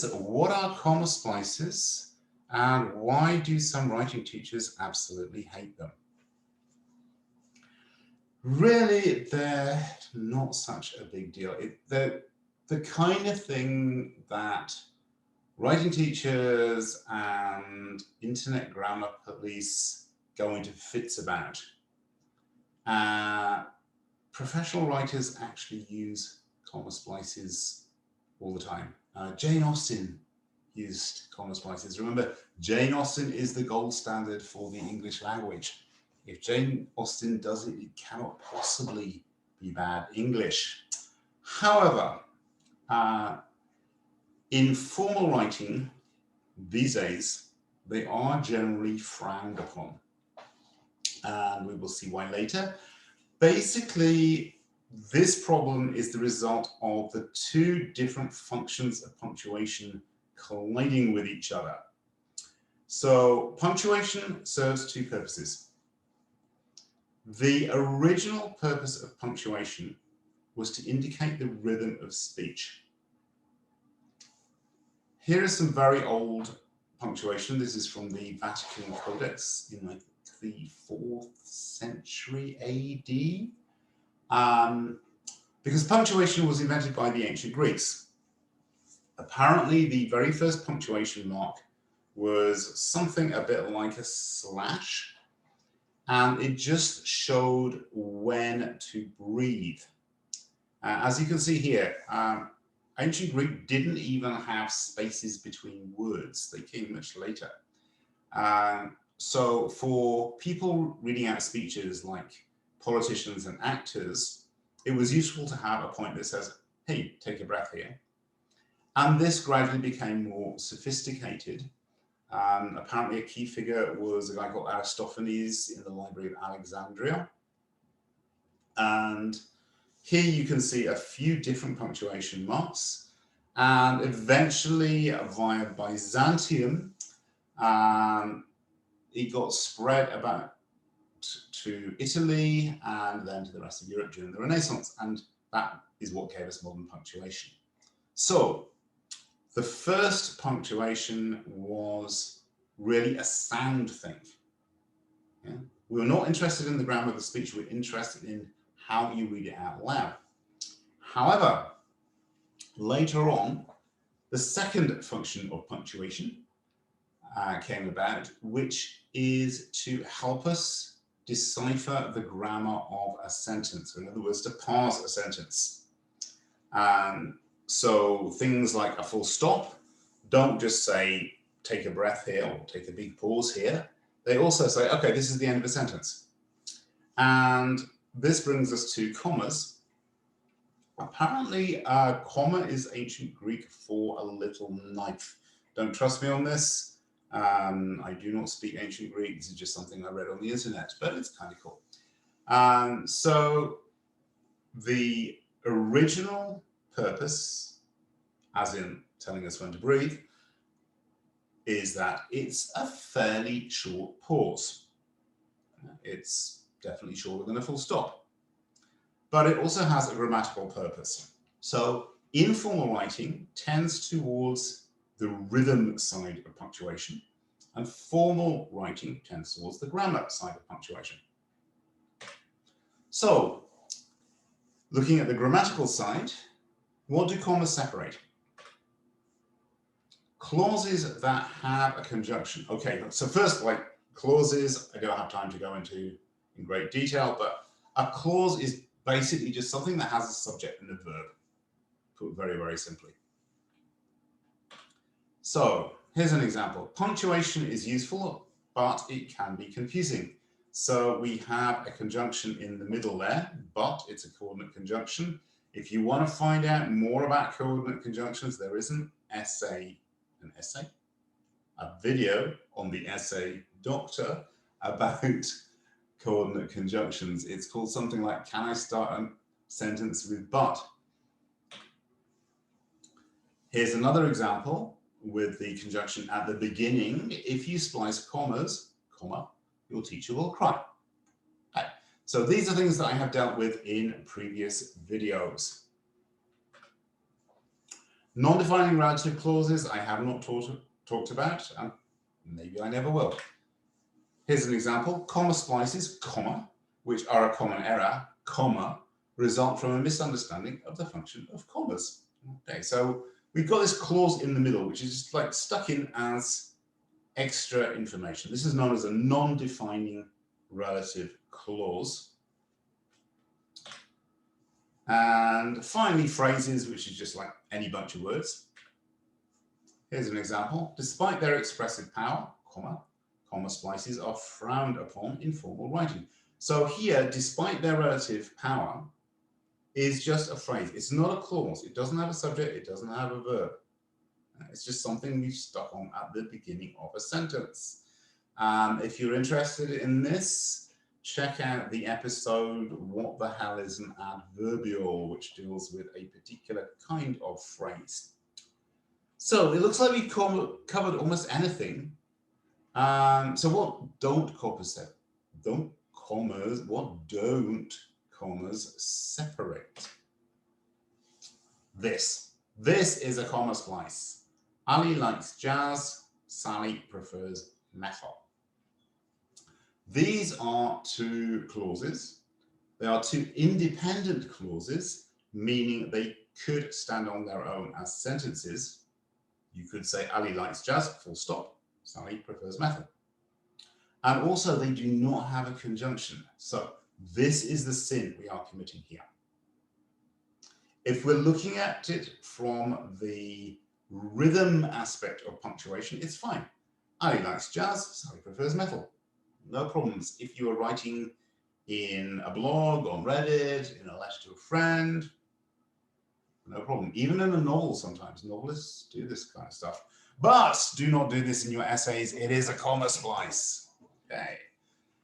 What are comma splices and why do some writing teachers absolutely hate them? Really, they're not such a big deal. They're the kind of thing that writing teachers and internet grammar police go into fits about. Professional writers actually use comma splices all the time. Jane Austen used comma splices. Remember, Jane Austen is the gold standard for the English language. If Jane Austen does it, it cannot possibly be bad English. However, in formal writing these days, they are generally frowned upon. And we will see why later. Basically, this problem is the result of the two different functions of punctuation colliding with each other. So punctuation serves two purposes. The original purpose of punctuation was to indicate the rhythm of speech. Here is some very old punctuation. This is from the Vatican Codex in like the 4th century AD. Because punctuation was invented by the ancient Greeks. Apparently, the very first punctuation mark was something a bit like a slash, and it just showed when to breathe. As you can see here, ancient Greek didn't even have spaces between words. They came much later. So for people reading out speeches like politicians and actors, it was useful to have a point that says, hey, take a breath here. And this gradually became more sophisticated. Apparently a key figure was a guy called Aristophanes in the Library of Alexandria. And here you can see a few different punctuation marks. And eventually, via Byzantium, it got spread about to Italy and then to the rest of Europe during the Renaissance. And that is what gave us modern punctuation. So the first punctuation was really a sound thing. Yeah? We were not interested in the grammar of the speech. We're interested in how you read it out loud. However, later on, the second function of punctuation came about, which is to help us decipher the grammar of a sentence. In other words, to parse a sentence. So things like a full stop don't just say, take a breath here or take a big pause here. They also say, okay, this is the end of a sentence. And this brings us to commas. Apparently, comma is ancient Greek for a little knife. Don't trust me on this. I do not speak ancient Greek. This is just something I read on the internet, but it's kind of cool. So the original purpose, as in telling us when to breathe, is that it's a fairly short pause. It's definitely shorter than a full stop. But it also has a grammatical purpose. So informal writing tends towards the rhythm side of punctuation, and formal writing tends towards the grammar side of punctuation. So, looking at the grammatical side, what do commas separate? Clauses that have a conjunction. Okay, so first, like clauses, I don't have time to go into in great detail, but a clause is basically just something that has a subject and a verb, put very, very simply. So here's an example. Punctuation is useful, but it can be confusing. So we have a conjunction in the middle there, but it's a coordinate conjunction. If you want to find out more about coordinate conjunctions, there is an essay, a video on the Essay Doctor about coordinate conjunctions. It's called something like, can I start a sentence with but? Here's another example with the conjunction at the beginning. If you splice commas, comma, your teacher will cry. Okay. So these are things that I have dealt with in previous videos. Non-defining relative clauses I have not talked about, and maybe I never will. Here's an example. Comma splices, comma, which are a common error, comma, result from a misunderstanding of the function of commas. Okay, so we've got this clause in the middle, which is just like stuck in as extra information. This is known as a non-defining relative clause. And finally, phrases, which is just like any bunch of words. Here's an example. Despite their expressive power, comma splices are frowned upon in formal writing. So here, despite their relative power, is just a phrase. It's not a clause. It doesn't have a subject. It doesn't have a verb. It's just something we've stuck on at the beginning of a sentence. If you're interested in this, check out the episode, What the Hell is an Adverbial, which deals with a particular kind of phrase. So it looks like we've covered almost anything. So what don't commas say? What don't commas separate? This is a comma splice. Ali likes jazz, Sally prefers metal. These are two clauses. They are two independent clauses, meaning they could stand on their own as sentences. You could say Ali likes jazz, full stop, Sally prefers metal. And also they do not have a conjunction. So this is the sin we are committing here. If we're looking at it from the rhythm aspect of punctuation, it's fine. Ali likes jazz, Sally prefers metal. No problems. If you are writing in a blog, on Reddit, in a letter to a friend, no problem. Even in a novel sometimes, novelists do this kind of stuff. But do not do this in your essays. It is a comma splice. Okay.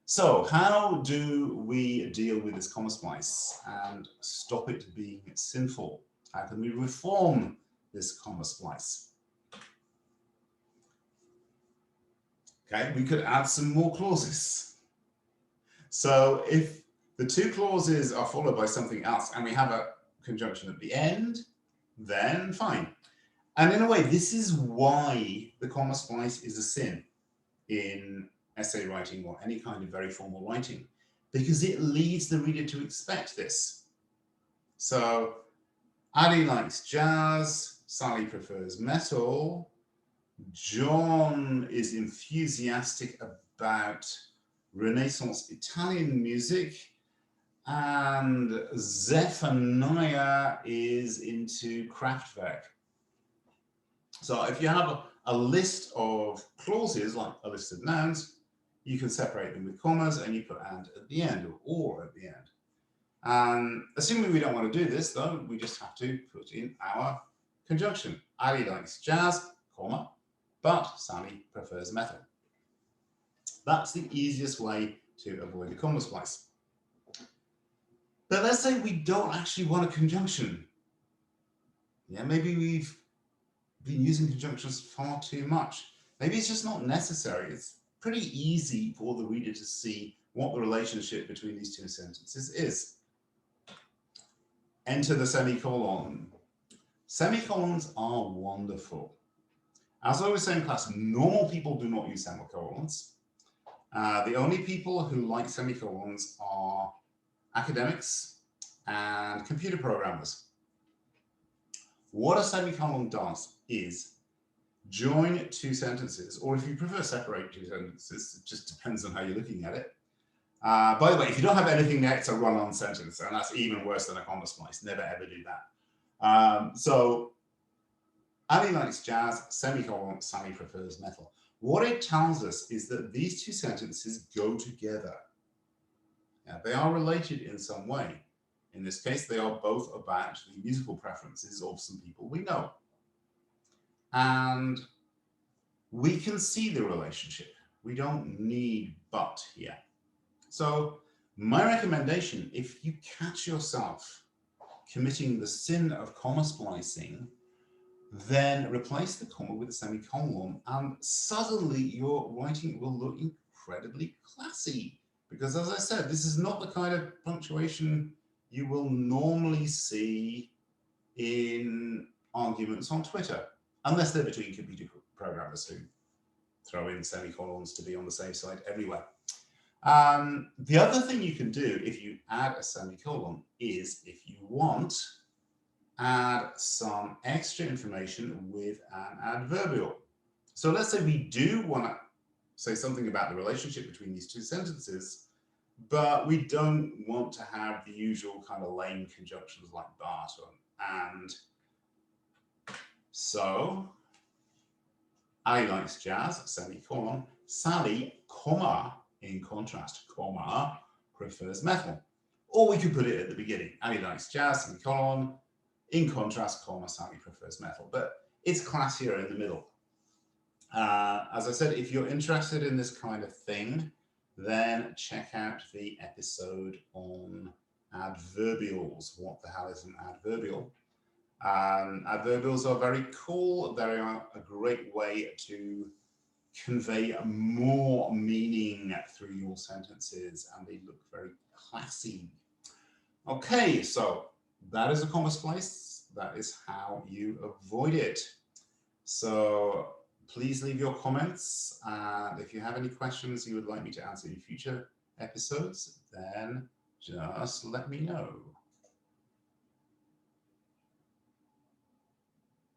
So how do we deal with this comma splice and stop it being sinful? How can we reform this comma splice? Okay, we could add some more clauses. So if the two clauses are followed by something else and we have a conjunction at the end, then fine. And in a way, this is why the comma splice is a sin in essay writing or any kind of very formal writing, because it leads the reader to expect this. So Ali likes jazz, Sally prefers metal, John is enthusiastic about Renaissance Italian music, and Zephaniah is into Kraftwerk. So if you have a list of clauses, like a list of nouns, you can separate them with commas and you put and at the end or at the end. And assuming we don't want to do this, though, we just have to put in our conjunction. Ali likes jazz, comma, but Sally prefers metal. That's the easiest way to avoid the comma splice. But let's say we don't actually want a conjunction. Yeah, maybe we've been using conjunctions far too much. Maybe it's just not necessary. It's pretty easy for the reader to see what the relationship between these two sentences is. Enter the semicolon. Semicolons are wonderful. As I was saying in class, normal people do not use semicolons. The only people who like semicolons are academics and computer programmers. What a semicolon does is join two sentences, or if you prefer separate two sentences, it just depends on how you're looking at it. By the way, if you don't have anything there, it's a run-on sentence, and that's even worse than a comma splice. Never ever do that. So Ali likes jazz, semicolon, Sally prefers metal. What it tells us is that these two sentences go together. Yeah, they are related in some way. In this case, they are both about the musical preferences of some people we know. And we can see the relationship. We don't need but here. So my recommendation, if you catch yourself committing the sin of comma splicing, then replace the comma with a semicolon, and suddenly your writing will look incredibly classy. Because as I said, this is not the kind of punctuation you will normally see in arguments on Twitter, unless they're between computer programmers who throw in semicolons to be on the safe side everywhere. The other thing you can do if you add a semicolon is, if you want, add some extra information with an adverbial. So let's say we do want to say something about the relationship between these two sentences, but we don't want to have the usual kind of lame conjunctions like but and. So Ali likes jazz, semicolon. Sally, comma, in contrast, comma, prefers metal. Or we could put it at the beginning. Ali likes jazz, semicolon. In contrast, comma, Sally prefers metal. But it's classier in the middle. As I said, if you're interested in this kind of thing, then check out the episode on adverbials. What the hell is an adverbial? Adverbials are very cool. They are a great way to convey more meaning through your sentences, and they look very classy. Okay, so that is a comma splice. That is how you avoid it. So please leave your comments. And if you have any questions you would like me to answer in future episodes, then just let me know.